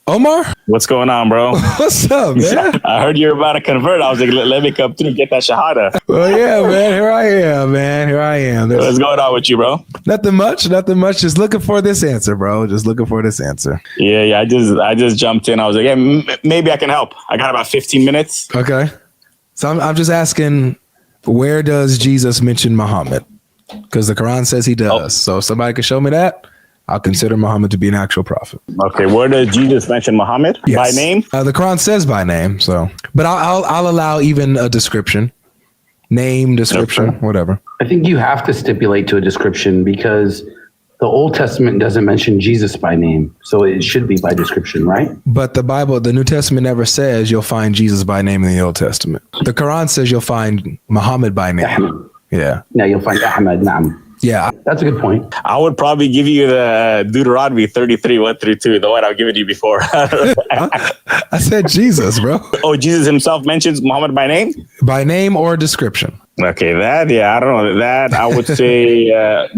Omar, What's going on, bro? what's up, man? I heard you're about to convert. I was like, let me come through and get that shahada. Well, yeah, man. Here I am, man. Here I am. What's going on with you, bro? Nothing much. Nothing much. Just looking for this answer, bro. Just looking for this answer. Yeah. I just jumped in. I was like, yeah, maybe I can help. I got about 15 minutes. Okay. So I'm just asking, where does Jesus mention Muhammad? Because the Quran says he does. Oh. So if somebody can show me that, I'll consider Muhammad to be an actual prophet. Okay, where does Jesus mention Muhammad? Yes. By name? The Quran says by name. So, but I'll allow even a description, name, description, Okay. whatever. I think you have to stipulate to a description because the Old Testament doesn't mention Jesus by name. So it should be by description, right? But the Bible, the New Testament never says you'll find Jesus by name in the Old Testament. The Quran says you'll find Muhammad by name. Ahmed. Yeah. Now you'll find Ahmed, Naam. Yeah. That's a good point. I would probably give you the Deuteronomy 33, 1 through 2, the one I've given you before. I said Jesus, bro. Oh, Jesus himself mentions Muhammad by name? By name or description. Okay, I don't know. That I would say,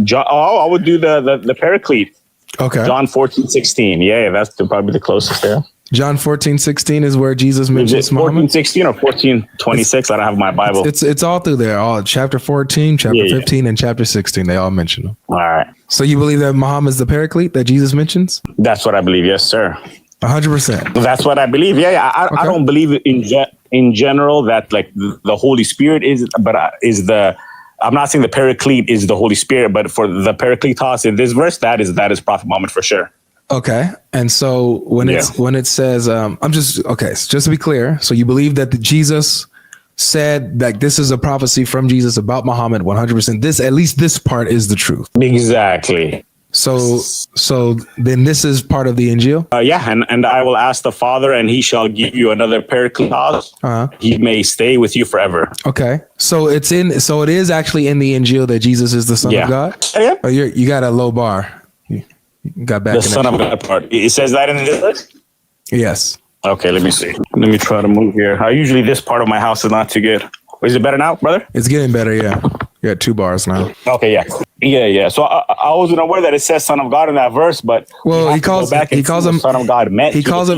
John, I would do the Paraclete. Okay. John 14:16. Yeah, that's probably the closest there. John 14:16 is where Jesus Is mentions it Muhammad. 14:16 or 14:26? I don't have my Bible. It's all through there. All chapter 14, chapter Yeah. 15, and chapter 16. They all mention them. All right. So you believe that Muhammad's the Paraclete that Jesus mentions? That's what I believe. Yes, sir. 100%. That's what I believe. Yeah. I don't believe in general that like the Holy Spirit is the. I'm not saying the Paraclete is the Holy Spirit, but for the Paracletos in this verse, that is Prophet Muhammad for sure. Okay. And so when it says, so just to be clear, so you believe that Jesus said that this is a prophecy from Jesus about Muhammad 100%. At least this part is the truth. Exactly. So then this is part of the Injil? Yeah, and I will ask the Father, and He shall give you another Paracletos. He may stay with you forever. Okay. So it is actually in the Injil that Jesus is the Son of God? Yeah. Oh, you got a low bar. You got back. The Son of God part. It says that in this list? Yes. Okay, let me see. Let me try to move here. Usually this part of my house is not too good. Is it better now, brother? It's getting better, yeah. You got 2 bars now. Okay, yeah. Yeah. So I wasn't aware that it says Son of God in that verse, but well, he calls him Son of God. He calls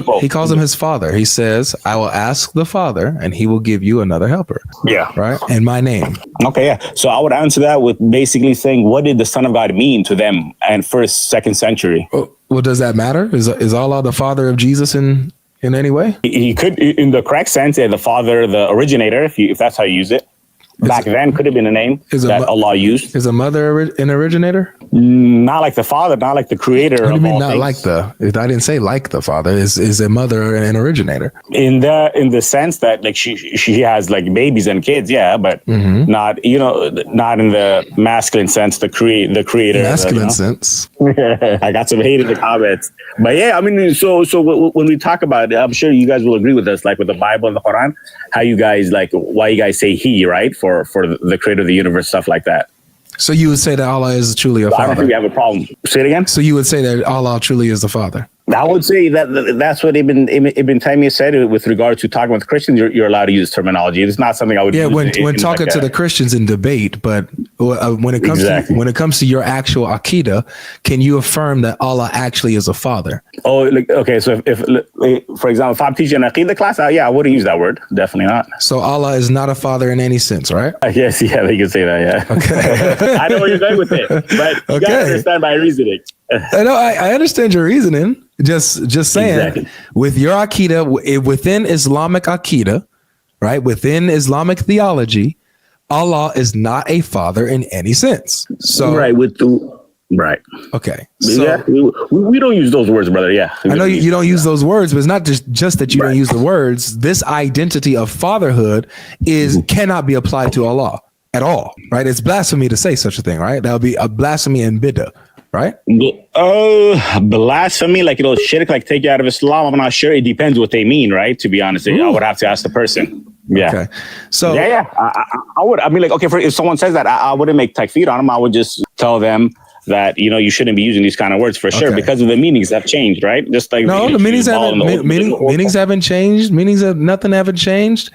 him his Father. He says, "I will ask the Father, and He will give you another helper." Yeah. Right. In my name. Okay. Yeah. So I would answer that with basically saying, what did the Son of God mean to them in first, second century? Well, does that matter? Is Allah the Father of Jesus in any way? He could, in the correct sense, the Father, the originator, if that's how you use it. Back then could have been a name that Allah used. Is a mother an originator? Not like the Father, not like the creator. What do you mean not things. like the? I didn't say like the Father. Is a mother an originator? In the sense that like she has like babies and kids, yeah, but not not in the masculine sense. The creator. Masculine sense. I got some hate in the comments, but yeah, I mean, so when we talk about it, I'm sure you guys will agree with us, like with the Bible and the Quran, how you guys why you guys say He, right, for the creator of the universe, stuff like that. So you would say that Allah is truly a Father? I don't think we have a problem. Say it again. So you would say that Allah truly is the Father? I would say that's what Ibn Taymiyyah said with regard to talking with Christians. You're allowed to use terminology. It's not something I would. Yeah, use when talking to the Christians in debate, but when it comes to your actual Aqidah, can you affirm that Allah actually is a Father? Oh, okay. So if for example, if I'm teaching an Aqidah class, I wouldn't use that word. Definitely not. So Allah is not a father in any sense, right? Yes, yeah, they can say that. Yeah. Okay. I know where you're going with it, but you gotta understand my reasoning. I understand your reasoning. Just saying, with your Aqidah, within Islamic Aqidah, right? Within Islamic theology, Allah is not a father in any sense. So right. Okay. So, yeah, we don't use those words, brother. Yeah. I know you don't use those words, but it's not just that you don't use the words. This identity of fatherhood cannot be applied to Allah at all, right? It's blasphemy to say such a thing, right? That would be a blasphemy and bid'ah. Right? Blasphemy, like shirk, like take you out of Islam. I'm not sure. It depends what they mean, right? To be honest, I would have to ask the person. Yeah. Okay. So yeah. I would. I mean, like, okay, if someone says that, I wouldn't make takfir on them. I would just tell them that you shouldn't be using these kind of words for sure because of the meanings have changed, right? Just like the meanings haven't changed. Nothing haven't changed.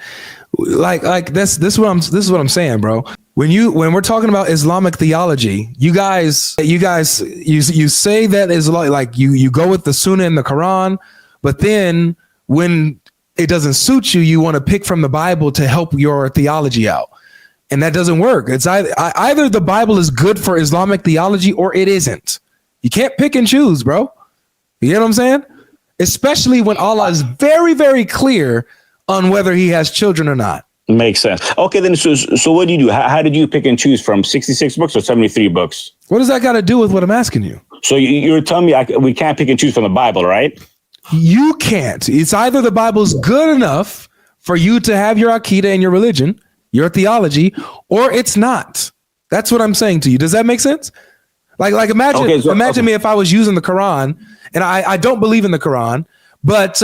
Like this is what I'm saying, bro. When we're talking about Islamic theology, you guys say that is like you go with the Sunnah and the Quran, but then when it doesn't suit you, you want to pick from the Bible to help your theology out. And that doesn't work. It's either the Bible is good for Islamic theology or it isn't. You can't pick and choose, bro. You get what I'm saying? Especially when Allah is very, very clear on whether he has children or not. Makes sense. Okay, then so what do you do? How did you pick and choose from 66 books or 73 books? What does that got to do with what I'm asking you? So you're telling me we can't pick and choose from the Bible, right? You can't. It's either the Bible's good enough for you to have your Aqidah and your religion, your theology, or it's not. That's what I'm saying to you. Does that make sense? Like imagine me if I was using the Quran, and I don't believe in the Quran, but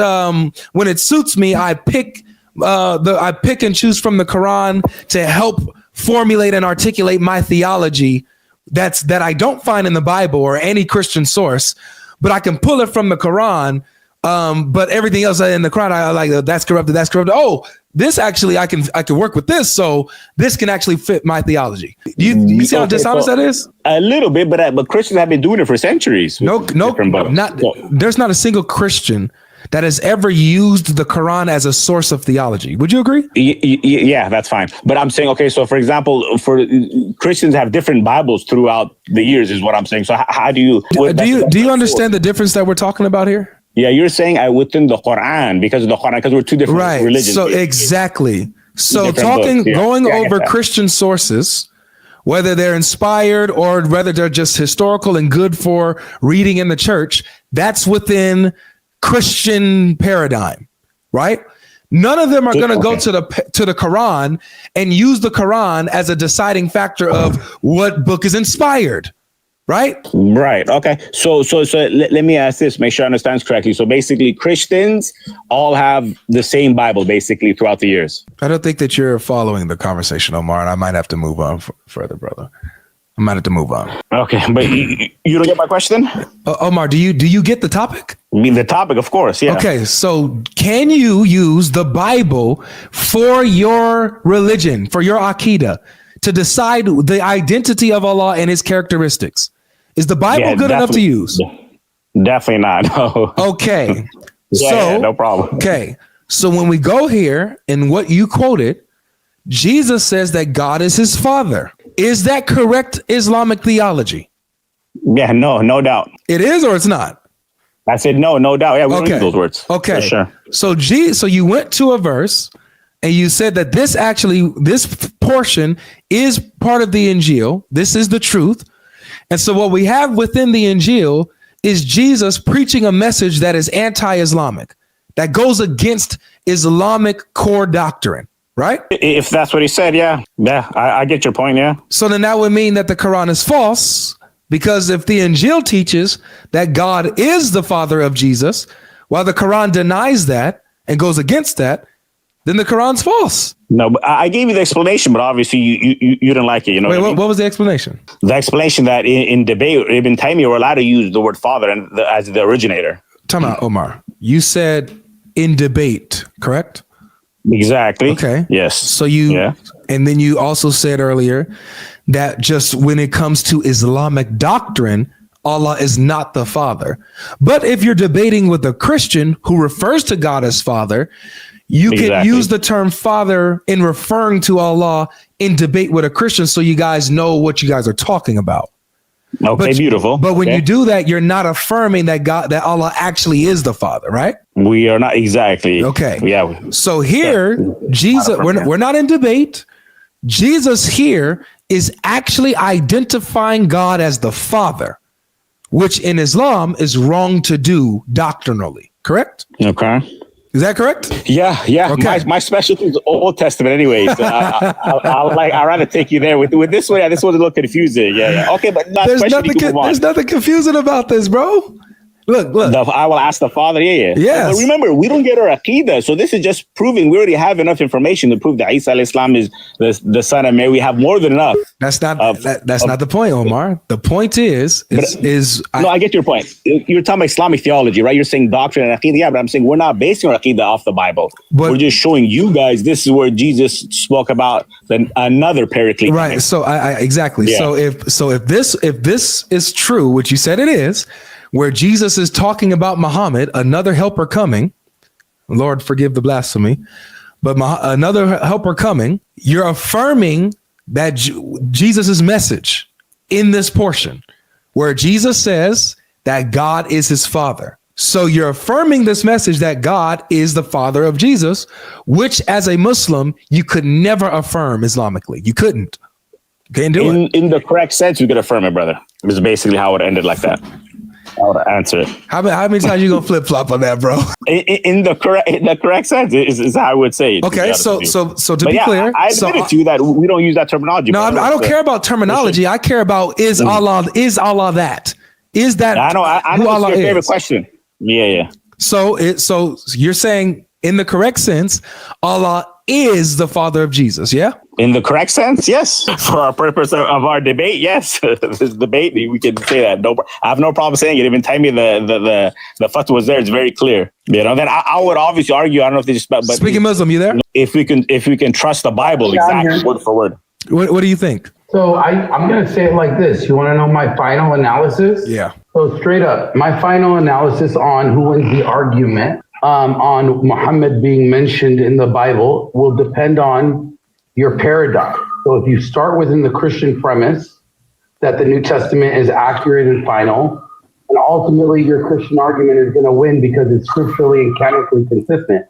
when it suits me, I pick and choose from the Quran to help formulate and articulate my theology that I don't find in the Bible or any Christian source, but I can pull it from the Quran. But everything else in the Quran, I like that's corrupted. Oh, this actually I can work with this, so this can actually fit my theology. You see how dishonest that is? A little bit, but Christians have been doing it for centuries. There's not a single Christian that has ever used the Quran as a source of theology. Would you agree? Yeah, that's fine. But I'm saying, okay, so for example, for Christians have different Bibles throughout the years, is what I'm saying. So how do you do you understand the difference that we're talking about here? Yeah, you're saying within the Quran because we're two different religions. So exactly. So going over Christian sources, whether they're inspired or whether they're just historical and good for reading in the church, that's within Christian paradigm, right? None of them are going to go to the Quran and use the Quran as a deciding factor of what book is inspired. Right. Okay. So let me ask this, make sure I understand this correctly. So basically Christians all have the same Bible basically throughout the years. I don't think that you're following the conversation, Omar, and I might have to move on further, brother. I might have to move on. Okay. But you don't get my question? Omar, do you get the topic? I mean, the topic, of course. Yeah. Okay. So can you use the Bible for your religion, for your Aqidah, to decide the identity of Allah and his characteristics? Is the Bible good enough to use? Definitely not. No. Okay. No problem. Okay. So when we go here in what you quoted, Jesus says that God is his father. Is that correct Islamic theology? Yeah, no doubt. It is or it's not? I said no doubt. Yeah, we don't use those words. Okay. For sure. So you went to a verse and you said that this portion is part of the Injil. This is the truth. And so what we have within the Injil is Jesus preaching a message that is anti-Islamic, that goes against Islamic core doctrine, right? If that's what he said, yeah, I get your point, yeah. So then that would mean that the Quran is false, because if the Injil teaches that God is the father of Jesus, while the Quran denies that and goes against that, then the Quran's false. No, but I gave you the explanation, but obviously you didn't like it. You know. Wait, what was the explanation? The explanation that in debate, Ibn Taymiyyah were allowed to use the word father as the originator. Time out, Omar. You said in debate, correct? Exactly. Okay. Yes. So and then you also said earlier that just when it comes to Islamic doctrine, Allah is not the father. But if you're debating with a Christian who refers to God as father, you can use the term father in referring to Allah in debate with a Christian, so you guys know what you guys are talking about. Okay, beautiful. But when you do that, you're not affirming that Allah actually is the father, right? We are not exactly. Okay. Yeah. So here, Jesus, we're not in debate. Jesus here is actually identifying God as the father, which in Islam is wrong to do doctrinally, correct? Okay. Is that correct? Yeah. Okay. My specialty is Old Testament, anyways. I'd rather take you there with this one. Yeah, this one's a little confusing. Yeah. Okay, but there's nothing confusing about this, bro. Look. I will ask the Father. Yeah. Yes. But remember, we don't get our Aqidah, so this is just proving we already have enough information to prove that Isa al-Islam is the son of Mary. We have more than enough. That's not the point, Omar. The point is I get your point. You're talking about Islamic theology, right? You're saying doctrine and Aqidah. Yeah, but I'm saying we're not basing our Aqidah off the Bible. We're just showing you guys this is where Jesus spoke about another Paraclete. Right. So I exactly. Yeah. So if this is true, which you said it is, where Jesus is talking about Muhammad, another helper coming. Lord, forgive the blasphemy. But another helper coming. You're affirming that Jesus's message in this portion where Jesus says that God is his father. So you're affirming this message that God is the father of Jesus, which as a Muslim, you could never affirm Islamically. You couldn't. Can't do it. In the correct sense, you could affirm it, brother. It's basically how it ended like that. I would answer it. How many times you gonna flip flop on that, bro? In the correct sense is how I would say it. Okay, so to be clear, I admit to you that we don't use that terminology. No, I don't care about terminology. I care about is Allah that? Is that I know who Allah your favorite is? question. Yeah. So you're saying in the correct sense, Allah is the father of Jesus, yeah? In the correct sense, yes. For our purpose of our debate, yes. This debate, we can say that. No, I have no problem saying it. Even time me the fatwa was there. It's very clear. You know, then I would obviously argue. I don't know if they just but Speaking Muslim, you there? If we can trust the Bible exactly word for word. What do you think? So I'm going to say it like this. You want to know my final analysis? Yeah. So straight up, my final analysis on who wins the argument on Muhammad being mentioned in the Bible will depend on your paradigm. So if you start within the Christian premise that the New Testament is accurate and final, and ultimately your Christian argument is going to win because it's scripturally and canonically consistent.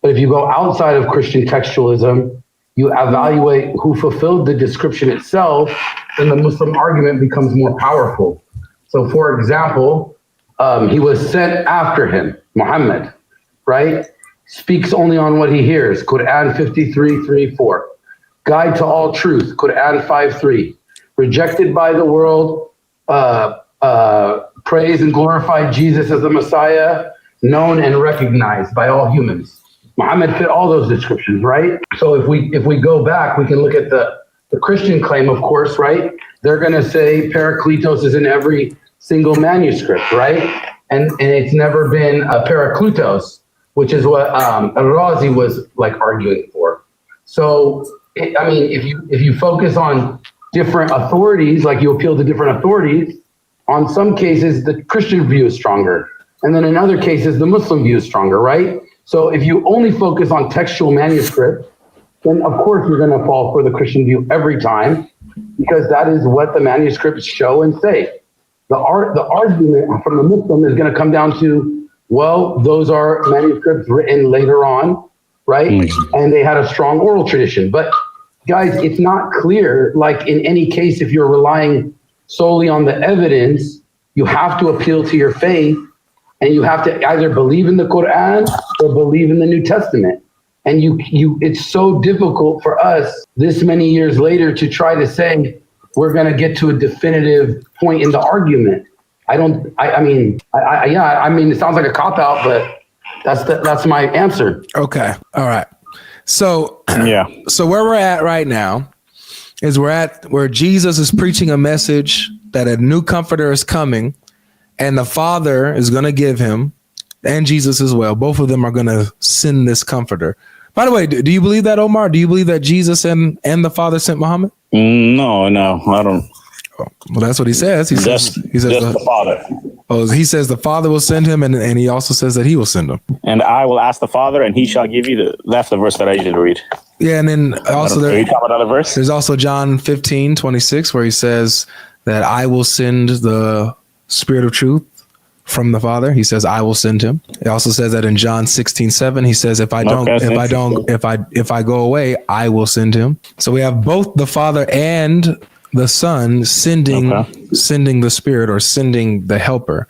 But if you go outside of Christian textualism, you evaluate who fulfilled the description itself, then the Muslim argument becomes more powerful. So for example, he was sent after him, Muhammad, right? Speaks only on what he hears. Quran 53:3-4. Guide to all truth. Quran 5:3. Rejected by the world. Praise and glorify Jesus as the Messiah. Known and recognized by all humans. Muhammad fit all those descriptions, right? So if we go back, we can look at the Christian claim, of course, right? They're going to say Paracletos is in every single manuscript, right? And it's never been a Paracletos, which is what Al-Razi was like arguing for. So, if you focus on different authorities, like you appeal to different authorities, on some cases, the Christian view is stronger. And then in other cases, the Muslim view is stronger, right? So if you only focus on textual manuscripts, then of course you're going to fall for the Christian view every time, because that is what the manuscripts show and say. The argument from the Muslim is going to come down to, well, those are manuscripts written later on, right? Mm-hmm. And they had a strong oral tradition. But guys, it's not clear, like in any case, if you're relying solely on the evidence, you have to appeal to your faith. And you have to either believe in the Quran or believe in the New Testament. And it's so difficult for us this many years later to try to say we're going to get to a definitive point in the argument. I mean, it sounds like a cop-out, but that's my answer. Okay. All right. So, yeah. So where we're at right now is where Jesus is preaching a message that a new comforter is coming. And the Father is going to give him, and Jesus as well. Both of them are going to send this comforter. By the way, do you believe that, Omar? Do you believe that Jesus and the Father sent Muhammad? No, I don't. Oh, well, that's what he says. He says the Father. Oh, he says the Father will send him, and he also says that he will send him. And I will ask the Father, and he shall give you that's the verse that I usually read. Yeah, and then also are you talking about another verse? There's also John 15:26, where he says that I will send the Spirit of truth from the Father. He says, I will send him. It also says that in John 16:7, he says, if I go away, I will send him. So we have both the Father and the Son sending the Spirit, or sending the helper.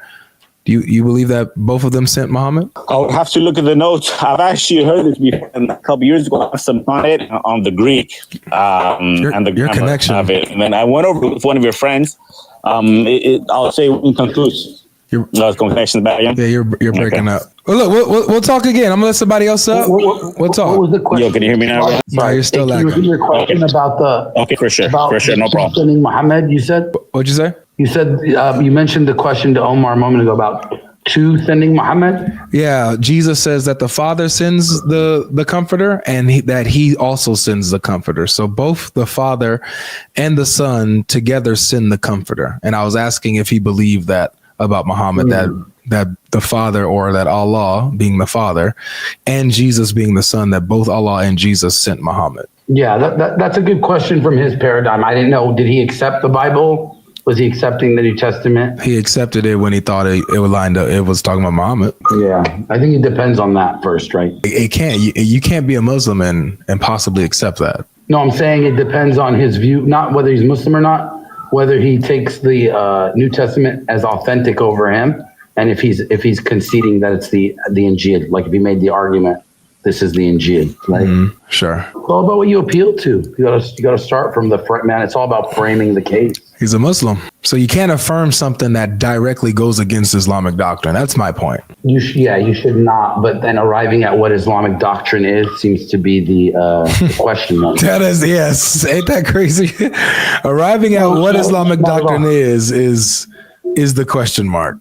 Do you believe that both of them sent Muhammad? I'll have to look at the notes. I've actually heard this before a couple years ago. Some on it on the Greek and the your connection of it. And then I went over with one of your friends. I'll say in conclusion. Connection back again. Yeah, you're breaking up. Well, look, we'll talk again. I'm gonna let somebody else up. We'll talk. What was the question? Yo, can you hear me now? Sorry, you're still lagging. Can you repeat your question about the? Okay, for sure, no problem. Sending Muhammad, you said. What'd you say? You said you mentioned the question to Omar a moment ago about to sending Muhammad. Yeah, Jesus says that the Father sends the Comforter, and that he also sends the Comforter. So both the Father and the Son together send the Comforter. And I was asking if he believed that about Muhammad, that the Father, or that Allah being the Father and Jesus being the Son, that both Allah and Jesus sent Muhammad? Yeah, that's a good question from his paradigm. I didn't know. Did he accept the Bible? Was he accepting the New Testament? He accepted it when he thought it would line up. It was talking about Muhammad. Yeah, I think it depends on that first, right? It can't. You can't be a Muslim and possibly accept that. No, I'm saying it depends on his view, not whether he's Muslim or not, whether he takes the New Testament as authentic over him, and if he's conceding that it's the Injil, like if he made the argument, this is the Injil, right? Sure. It's all about what you appeal to. You gotta start from the front, man. It's all about framing the case. He's a Muslim, so you can't affirm something that directly goes against Islamic doctrine. That's my point. You should not. But then arriving at what Islamic doctrine is seems to be the question mark. That is, yes. Ain't that crazy? Arriving at what Islamic doctrine is the question mark.